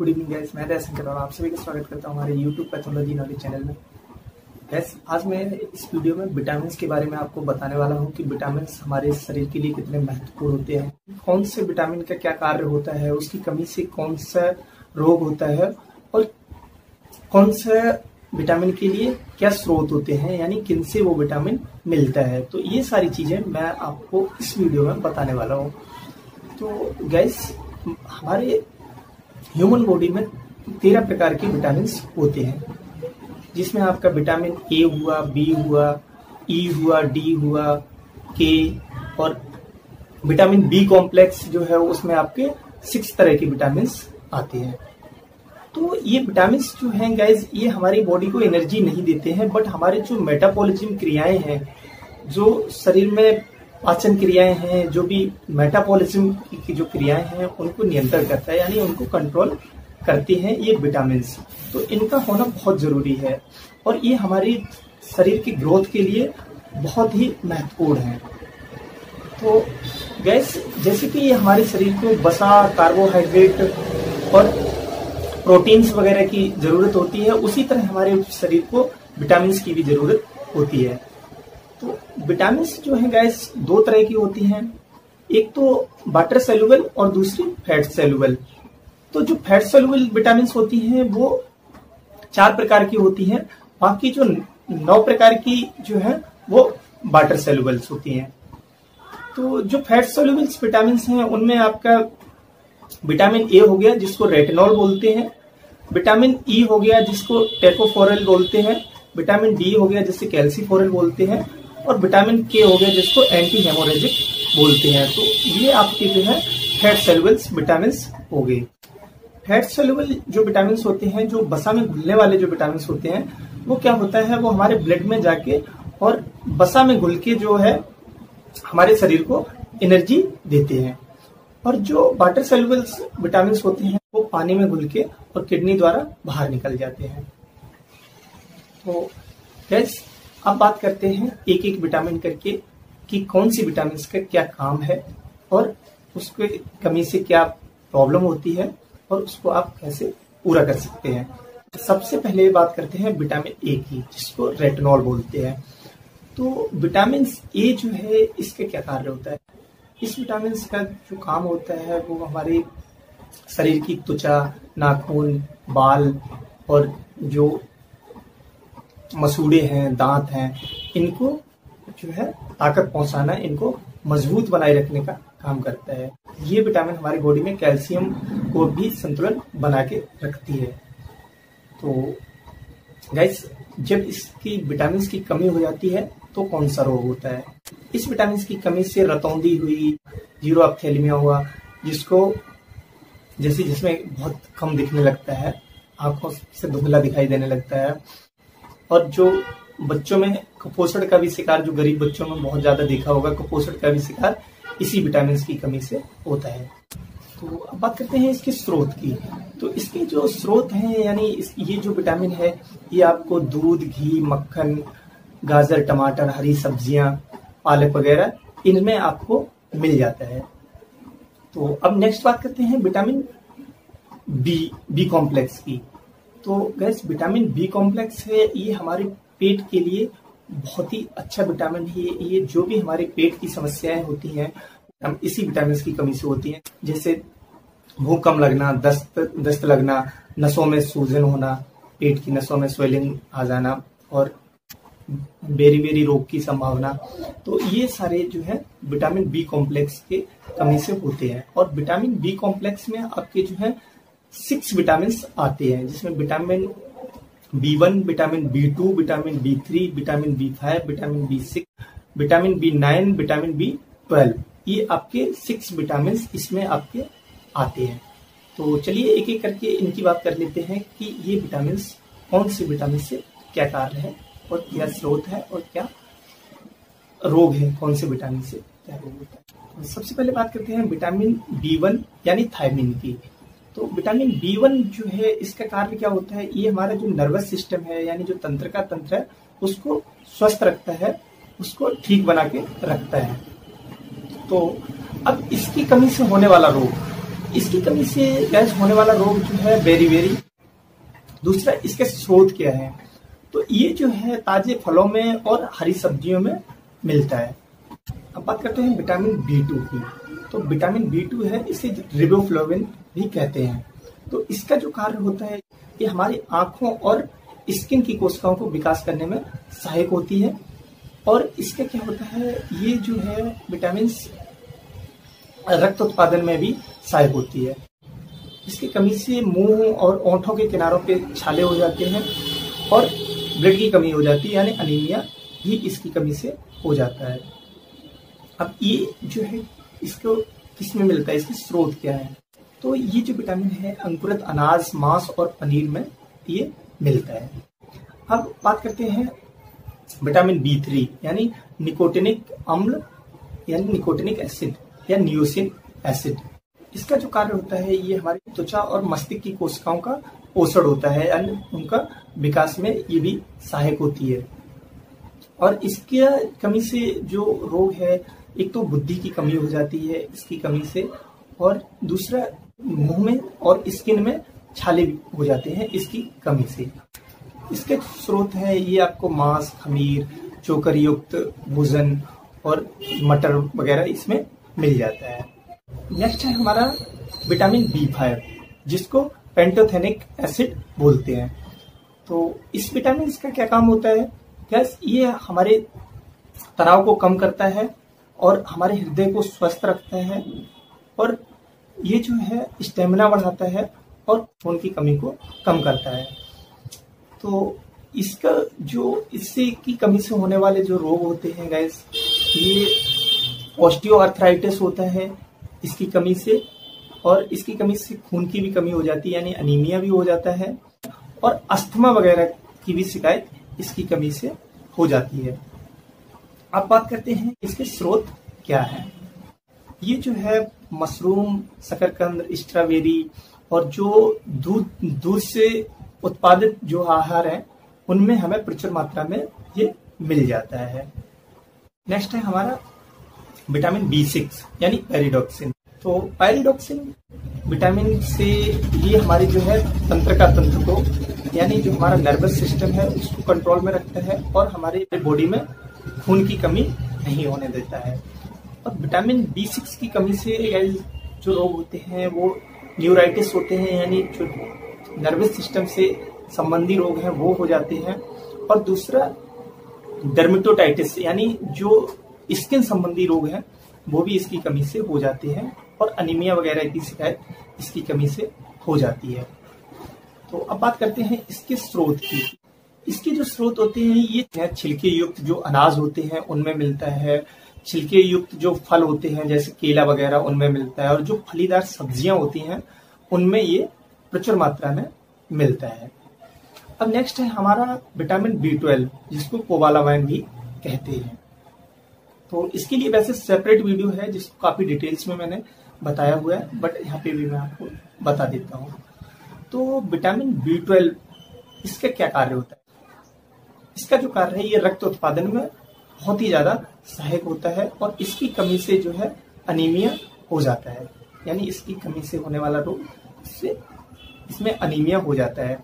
Good evening guys, मैं दयाशंकर और आप सभी का स्वागत करता हूं हमारे यूट्यूब पैथोलॉजी नॉलेज चैनल में। गाइस, आज मैं इस वीडियो में विटामिन के बारे में आपको बताने वाला हूं कि विटामिन हमारे शरीर के लिए कितने महत्वपूर्ण होते हैं, कौन से विटामिन का क्या कार्य होता है, उसकी कमी से कौन सा रोग होता है और कौन सा विटामिन के लिए क्या स्रोत होते हैं, यानी किन से वो विटामिन मिलता है। तो ये सारी चीजें मैं आपको इस वीडियो में बताने वाला हूँ। तो गाइस, हमारे ह्यूमन बॉडी में 13 प्रकार के विटामिन होते हैं, जिसमें आपका विटामिन ए हुआ, बी हुआ, ई हुआ, डी हुआ, के और विटामिन बी कॉम्प्लेक्स जो है उसमें आपके 6 तरह के विटामिन आते हैं। तो ये विटामिन जो हैं गाइज, ये हमारी बॉडी को एनर्जी नहीं देते हैं, बट हमारे जो मेटाबॉलिज्म क्रियाएं हैं, जो शरीर में पाचन क्रियाएं हैं, जो भी मेटाबॉलिज्म की जो क्रियाएं हैं उनको नियंत्रण करता है, यानी उनको कंट्रोल करती हैं ये विटामिन। तो इनका होना बहुत जरूरी है और ये हमारी शरीर की ग्रोथ के लिए बहुत ही महत्वपूर्ण है। तो गैस, जैसे कि ये हमारे शरीर को वसा, कार्बोहाइड्रेट और प्रोटीन्स वगैरह की जरूरत होती है, उसी तरह हमारे शरीर को विटामिन की भी जरूरत होती है। तो विटामिन जो है गैस, 2 तरह की होती हैं, एक तो वाटर सेलुबल और दूसरी फैट सेलुबल। तो जो फैट सेलुबल विटामिन होती हैं वो 4 प्रकार की होती हैं, बाकी जो 9 प्रकार की जो है वो वाटर सेलुबल्स होती हैं। तो जो फैट सेलुबल विटामिन हैं उनमें आपका विटामिन ए हो गया जिसको रेटिनॉल बोलते हैं, विटामिन ई हो गया जिसको टेकोफोरल बोलते हैं, विटामिन डी हो गया जिसे कैल्सीफोरल बोलते हैं और विटामिन के हो गया जिसको एंटी हेमोरेजिक बोलते हैं। तो ये आपके जो है फैट सेलुबल विटामिन हो गए। फैट सेलुबल जो विटामिन होते हैं, जो वसा में घुलने वाले जो विटामिन होते हैं, वो क्या होता है, वो हमारे ब्लड में जाके और वसा में घुल के जो है हमारे शरीर को एनर्जी देते हैं। और जो वाटर सेलुबल विटामिन होते हैं वो पानी में घुल के और किडनी द्वारा बाहर निकल जाते हैं। तो गैस, अब बात करते हैं एक एक विटामिन करके कि कौन सी विटामिन का क्या काम है और उसके कमी से क्या प्रॉब्लम होती है और उसको आप कैसे पूरा कर सकते हैं। सबसे पहले बात करते हैं विटामिन ए की, जिसको रेटिनॉल बोलते हैं। तो विटामिन ए जो है, इसका क्या कार्य होता है? इस विटामिन का जो काम होता है वो हमारे शरीर की त्वचा, नाखून, बाल और जो मसूड़े हैं, दांत हैं, इनको जो है ताकत पहुंचाना, इनको मजबूत बनाए रखने का काम करता है। ये विटामिन हमारी बॉडी में कैल्शियम को भी संतुलन बना के रखती है। तो गाइस, जब इसकी विटामिन की कमी हो जाती है तो कौन सा रोग होता है? इस विटामिन की कमी से रतौंधी हुई, जीरोएप्थेलमिया हुआ, जिसको जिसमें बहुत कम दिखने लगता है, आंखों से धुंधला दिखाई देने लगता है, और जो बच्चों में कुपोषण का भी शिकार, जो गरीब बच्चों में बहुत ज्यादा देखा होगा, कुपोषण का भी शिकार इसी विटामिन की कमी से होता है। तो अब बात करते हैं इसके स्रोत की। तो इसके जो स्रोत हैं, यानी ये जो विटामिन है ये आपको दूध, घी, मक्खन, गाजर, टमाटर, हरी सब्जियां, पालक वगैरह, इनमें आपको मिल जाता है। तो अब नेक्स्ट बात करते हैं विटामिन बी कॉम्प्लेक्स की। तो गैस, विटामिन बी कॉम्प्लेक्स है, ये हमारे पेट के लिए बहुत ही अच्छा विटामिन है। ये जो भी हमारे पेट की समस्याएं होती हैं हम इसी विटामिन की कमी से होती हैं, जैसे भूख कम लगना, दस्त लगना, नसों में सूजन होना, पेट की नसों में स्वेलिंग आ जाना और बेरी रोग की संभावना। तो ये सारे जो है विटामिन बी कॉम्प्लेक्स के कमी से होते हैं। और विटामिन बी कॉम्प्लेक्स में आपके जो है 6 विटामिन आते हैं, जिसमें vitamin B1, vitamin B2, vitamin B3, vitamin B5, vitamin B6, vitamin B9, vitamin B12, ये आपके 6 विटामिन इसमें आपके आते हैं। तो चलिए एक एक करके इनकी बात कर लेते हैं कि ये विटामिन कौन से विटामिन से क्या कार्य है और क्या स्रोत है और क्या रोग है, कौन से विटामिन से क्या रोग होता है। तो सबसे पहले बात करते हैं विटामिन B1 यानी थायमिन की। तो विटामिन B1 जो है, इसका कार्य क्या होता है? ये हमारा जो नर्वस सिस्टम है, यानी जो तंत्र का तंत्र है, उसको स्वस्थ रखता है, उसको ठीक बना के रखता है। तो अब इसकी कमी से होने वाला रोग, इसकी कमी से गैस होने वाला रोग जो है बेरी। दूसरा, इसके स्रोत क्या है? तो ये जो है ताजे फलों में और हरी सब्जियों में मिलता है। अब बात करते हैं विटामिन B2 की। तो विटामिन B2 है, इसे रिबोफ्लाविन भी कहते हैं। तो इसका जो कार्य होता है, ये हमारी आंखों और स्किन की कोशिकाओं को विकास करने में सहायक होती है। और इसका क्या होता है, ये जो है विटामिन रक्त उत्पादन में भी सहायक होती है। इसकी कमी से मुंह और ओंठों के किनारों पे छाले हो जाते हैं और ब्लड की कमी हो जाती है, यानी अनीमिया भी इसकी कमी से हो जाता है। अब ये जो है इसको किस में मिलता है, इसके स्रोत क्या है? तो ये जो विटामिन है अंकुरित अनाज, मांस और पनीर में ये मिलता है। अब बात करते हैं विटामिन B3 यानी निकोटिनिक अम्ल यानी निकोटिनिक एसिड या नियोसिन एसिड। इसका जो कार्य होता है, ये हमारी त्वचा और मस्तिष्क की कोशिकाओं का पोषण होता है, यानी उनका विकास में ये भी सहायक होती है। और इसकी कमी से जो रोग है, एक तो बुद्धि की कमी हो जाती है इसकी कमी से, और दूसरा मुंह में और स्किन में छाले हो जाते हैं इसकी कमी से। इसके स्रोत है, ये आपको मांस, खमीर, चोकर युक्त भोजन और मटर वगैरह इसमें मिल जाता है। नेक्स्ट है हमारा विटामिन B5, जिसको पेंटोथेनिक एसिड बोलते हैं। तो इस विटामिन का क्या काम होता है? गैस ये हमारे तनाव को कम करता है और हमारे हृदय को स्वस्थ रखता है, और ये जो है स्टेमिना बढ़ाता है और खून की कमी को कम करता है। तो इसका जो इससे की कमी से होने वाले जो रोग होते हैं गैस, ये ऑस्टियोआर्थराइटिस होता है इसकी कमी से, और इसकी कमी से खून की भी कमी हो जाती है, यानी अनीमिया भी हो जाता है, और अस्थमा वगैरह की भी शिकायत इसकी कमी से हो जाती है। अब बात करते हैं इसके स्रोत क्या है। ये जो है मशरूम, शकरकंद, स्ट्रॉबेरी और जो दूध से उत्पादित जो आहार है, उनमें हमें प्रचुर मात्रा में ये मिल जाता है। नेक्स्ट है हमारा विटामिन B6 यानी पैरिडॉक्सिन। तो पैरिडॉक्सिन विटामिन से ये हमारी जो है तंत्रिका तंत्र को, यानी जो हमारा नर्वस सिस्टम है उसको कंट्रोल में रखता है और हमारे बॉडी में खून की कमी नहीं होने देता है। और विटामिन B6 की कमी से जो रोग होते हैं वो न्यूराइटिस होते हैं, यानी जो नर्वस सिस्टम से संबंधी रोग हैं वो हो जाते हैं। और दूसरा डर्मेटोटाइटिस यानी जो स्किन संबंधी रोग हैं वो भी इसकी कमी से हो जाते हैं, और अनीमिया वगैरह की शिकायत इसकी कमी से हो जाती है। तो अब बात करते हैं इसके स्रोत की। इसके जो स्रोत होते हैं, ये छिलके युक्त जो अनाज होते हैं उनमें मिलता है, छिलके युक्त जो फल होते हैं जैसे केला वगैरह उनमें मिलता है, और जो फलीदार सब्जियां होती हैं उनमें ये प्रचुर मात्रा में मिलता है। अब नेक्स्ट है हमारा विटामिन B12, जिसको कोबालामाइन भी कहते हैं। तो इसके लिए वैसे सेपरेट वीडियो है जिसको काफी डिटेल्स में मैंने बताया हुआ है, बट यहाँ पे भी मैं आपको बता देता हूँ। तो विटामिन B12 इसका क्या कार्य होता है? इसका जो कार्य है, ये रक्त उत्पादन में बहुत ही ज्यादा सहायक होता है, और इसकी कमी से जो है अनीमिया हो जाता है, यानी इसकी कमी से होने वाला रोग इसमें अनीमिया हो जाता है।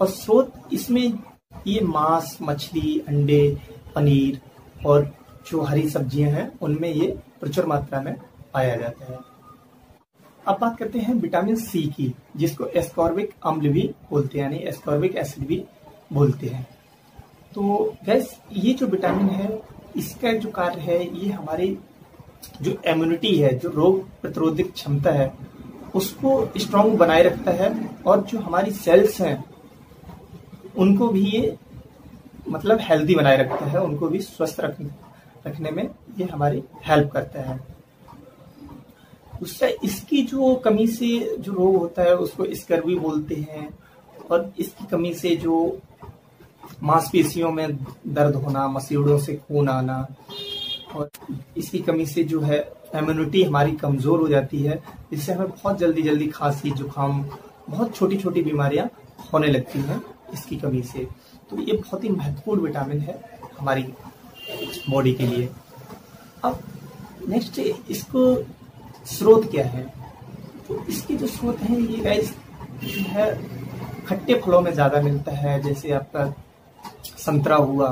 और स्रोत इसमें ये मांस, मछली, अंडे, पनीर और जो हरी सब्जियां हैं उनमें ये प्रचुर मात्रा में पाया जाता है। अब बात करते हैं विटामिन C की, जिसको एस्कॉर्बिक अम्ल भी बोलते हैं, यानी एस्कॉर्बिक एसिड भी बोलते हैं। तो गैस ये जो विटामिन है, इसका जो कार्य है, ये हमारी जो इम्यूनिटी है, जो रोग प्रतिरोधक क्षमता है, उसको स्ट्रांग बनाए रखता है, और जो हमारी सेल्स हैं उनको भी ये मतलब हेल्दी बनाए रखता है, उनको भी स्वस्थ रखने में ये हमारी हेल्प करता है। उससे इसकी जो कमी से जो रोग होता है उसको स्कर्वी बोलते हैं, और इसकी कमी से जो मांसपेशियों में दर्द होना, मसूड़ों से खून आना, और इसकी कमी से जो है इम्यूनिटी हमारी कमजोर हो जाती है, जिससे हमें बहुत जल्दी खांसी, जुकाम, बहुत छोटी छोटी बीमारियां होने लगती हैं इसकी कमी से। तो ये बहुत ही महत्वपूर्ण विटामिन है हमारी बॉडी के लिए। अब नेक्स्ट इसको स्रोत क्या है? तो इसके जो स्रोत हैं ये गाइस जो है खट्टे फलों में ज़्यादा मिलता है, जैसे आपका संतरा हुआ,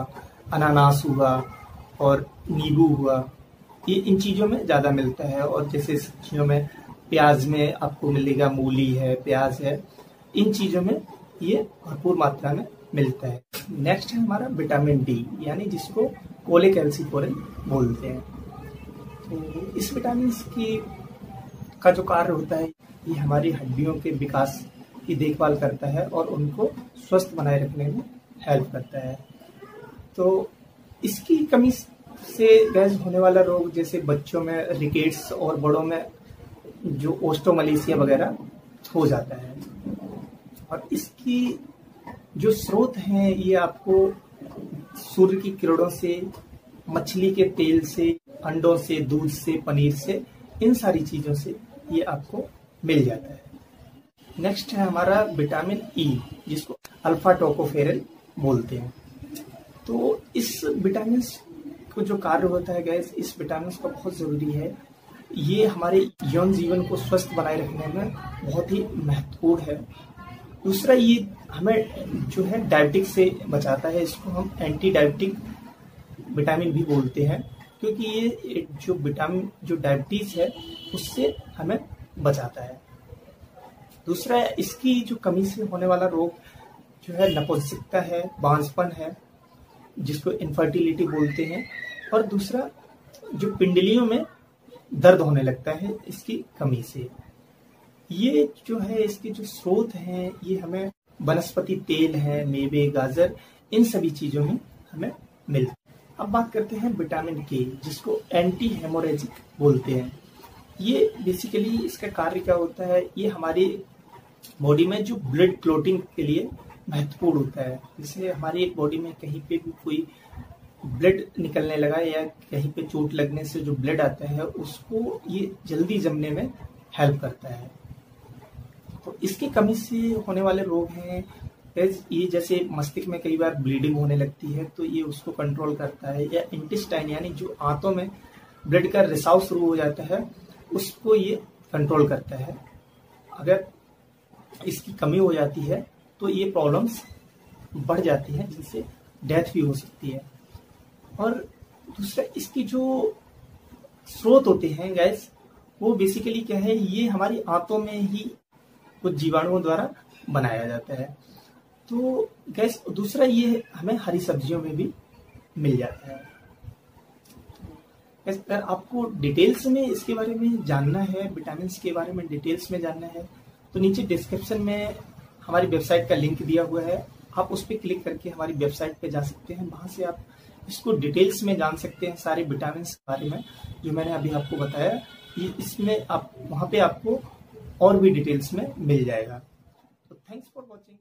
अनानास हुआ और नींबू हुआ, ये इन चीज़ों में ज़्यादा मिलता है। और जैसे सब्जियों में प्याज में आपको मिलेगा, मूली है, प्याज है, इन चीज़ों में ये भरपूर मात्रा में मिलता है। नेक्स्ट है हमारा विटामिन डी, यानी जिसको कोलेकैल्सिफेरॉल बोलते हैं। तो इस विटामिन की का जो कार्य होता है ये हमारी हड्डियों के विकास की देखभाल करता है और उनको स्वस्थ बनाए रखने में हेल्प करता है। तो इसकी कमी से गैस होने वाला रोग जैसे बच्चों में रिकेट्स और बड़ों में जो ओस्टोमलेशिया वगैरह हो जाता है। और इसकी जो स्रोत हैं ये आपको सूर्य की किरणों से, मछली के तेल से, अंडों से, दूध से, पनीर से, इन सारी चीजों से ये आपको मिल जाता है। नेक्स्ट है हमारा विटामिन ई, जिसको अल्फा टोकोफेरल बोलते हैं। तो इस विटामिन को जो कार्य होता है गैस, इस विटामिन का बहुत जरूरी है। ये हमारे यौन जीवन को स्वस्थ बनाए रखने में बहुत ही महत्वपूर्ण है। दूसरा, ये हमें जो है डायबिटिक से बचाता है, इसको हम एंटी डायबिटिक विटामिन भी बोलते हैं, क्योंकि ये जो विटामिन जो डायबिटीज है उससे हमें बचाता है। दूसरा, इसकी जो कमी से होने वाला रोग जो है नपुंसकता है, बांझपन है, जिसको इनफर्टिलिटी बोलते हैं। और दूसरा, जो पिंडलियों में दर्द होने लगता है इसकी कमी से। ये जो है इसके जो स्रोत हैं ये हमें वनस्पति तेल है, मेवे, गाजर, इन सभी चीजों में हमें मिलता है। अब बात करते हैं विटामिन के, जिसको एंटी हेमोरेजिक बोलते हैं। ये बेसिकली इसका कार्य क्या होता है, ये हमारी बॉडी में जो ब्लड क्लॉटिंग के लिए महत्वपूर्ण होता है। जैसे हमारी एक बॉडी में कहीं पे भी कोई ब्लड निकलने लगा या कहीं पे चोट लगने से जो ब्लड आता है उसको ये जल्दी जमने में हेल्प करता है। तो इसकी कमी से होने वाले रोग हैं ये, जैसे मस्तिष्क में कई बार ब्लीडिंग होने लगती है तो ये उसको कंट्रोल करता है, या इंटेस्टाइन यानी जो आंतों में ब्लड का रिसाव शुरू हो जाता है उसको ये कंट्रोल करता है। अगर इसकी कमी हो जाती है तो ये प्रॉब्लम्स बढ़ जाती हैं, जिनसे डेथ भी हो सकती है। और दूसरा, इसकी जो स्रोत होते हैं गैस, वो बेसिकली क्या है, ये हमारी आंतों में ही कुछ जीवाणुओं द्वारा बनाया जाता है। तो गैस दूसरा, ये हमें हरी सब्जियों में भी मिल जाता है। अगर आपको डिटेल्स में इसके बारे में जानना है, विटामिन के बारे में डिटेल्स में जानना है, तो नीचे डिस्क्रिप्शन में हमारी वेबसाइट का लिंक दिया हुआ है, आप उस पर क्लिक करके हमारी वेबसाइट पे जा सकते हैं। वहां से आप इसको डिटेल्स में जान सकते हैं, सारे विटामिन के बारे में जो मैंने अभी आपको बताया। ये इसमें आप वहां पे आपको और भी डिटेल्स में मिल जाएगा। तो थैंक्स फॉर वॉचिंग।